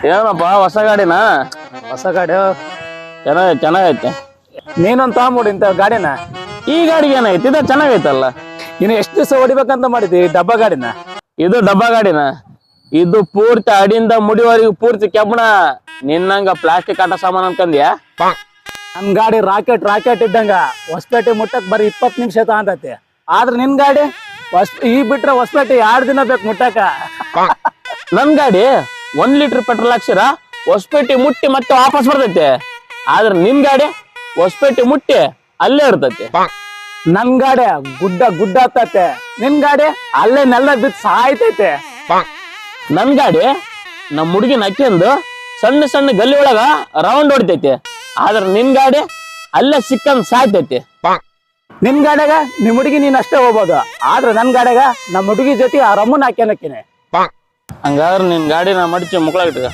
ಏನಪ್ಪ ಹೊಸ ಗಾಡಿನಾ? ಹೊಸ ಗಾಡಿ ಚೆನ್ನಾಗೈತೆ. ನೀನೊಂದು ತಗೊಂಬಿಡು ಇಂಥ ಗಾಡಿನ. ಈ ಗಾಡಿಗೆ ಏನಾಯ್ತು? ಇದು ಚೆನ್ನಾಗೈತಲ್ಲ. ಇನ್ನು ಎಷ್ಟು ದಿವಸ ಹೊಡಿಬೇಕಂತ ಮಾಡಿದಿ ಡಬ್ಬ ಗಾಡಿನ? ಇದು ಡಬ್ಬ ಗಾಡಿನ. ಇದು ಪೂರ್ತಿ ಅಡಿಯಿಂದ ಮುಡಿವರೆಗೂ ಪೂರ್ತಿ ಕೆಬ್ಬಣ. ನಿನ್ನಂಗ ಪ್ಲಾಸ್ಟಿಕ್ ಆಟ ಸಾಮಾನು ಅನ್ಕಂದ್ಯಾ? ನನ್ ಗಾಡಿ ರಾಕೆಟ್ ಇದ್ದಂಗ ಹೊಸಪೇಟೆ ಮುಟ್ಟಕ್ ಬರೀ 20 ನಿಮಿಷ ತಗೊಂತೈತಿ. ಆದ್ರೆ ನಿನ್ ಗಾಡಿ ಈಗ ಬಿಟ್ರೆ ಹೊಸಪೇಟೆ 2 ದಿನ ಬೇಕು ಮುಟ್ಟಕ. ನನ್ ಗಾಡಿ 1 ಲೀಟರ್ ಪೆಟ್ರೋಲ್ ಹಾಕ್ಸಿರ ಹೊಸಪೇಟೆ ಮುಟ್ಟಿ ಮತ್ತೆ ವಾಪಸ್ ಬರ್ತೈತೆ. ಆದ್ರೆ ನಿನ್ ಗಾಡಿ ಹೊಸಪೇಟೆ ಮುಟ್ಟಿ ಅಲ್ಲೇ ಇರ್ತೈತಿ. ನನ್ ಗಾಡಿ ಗುಡ್ಡ ಹತ್ತೈತೆ, ನಿನ್ ಗಾಡಿ ಅಲ್ಲೇ ನೆಲ ಬಿದ್ದು ಸಾಯ್ತೈತೆ. ನನ್ ಗಾಡಿ ನಮ್ ಹುಡುಗಿನ ಹಾಕ್ಯಂದು ಸಣ್ಣ ಸಣ್ಣ ಗಲ್ಲಿ ಒಳಗ ರೌಂಡ್ ಹೊಡಿತೈತಿ. ಆದ್ರೆ ನಿನ್ ಗಾಡಿ ಅಲ್ಲೇ ಸಿಕ್ಕಂದ್ ಸಾಯ್ತೈತಿ. ನಿನ್ ಗಾಡ್ಯಾಗ ನಿಮ್ ಹುಡುಗಿ ನೀನ್ ಅಷ್ಟೇ ಹೋಗ್ಬೋದು, ಆದ್ರೆ ನನ್ ಗಾಡ್ಯಾಗ ನಮ್ ಹುಡುಗಿ ಜೊತೆ ಆ ರಮ್ಮನ್ ಹಾಕ್ಯಾನಕ್ಕಿನಿ. ಹಂಗಾದ್ರೆ ನಿನ್ ಗಾಡಿ ನಾ ಮಡಿಚಿ ಮುಕ್ಳಾಗಿಟ್ಟ.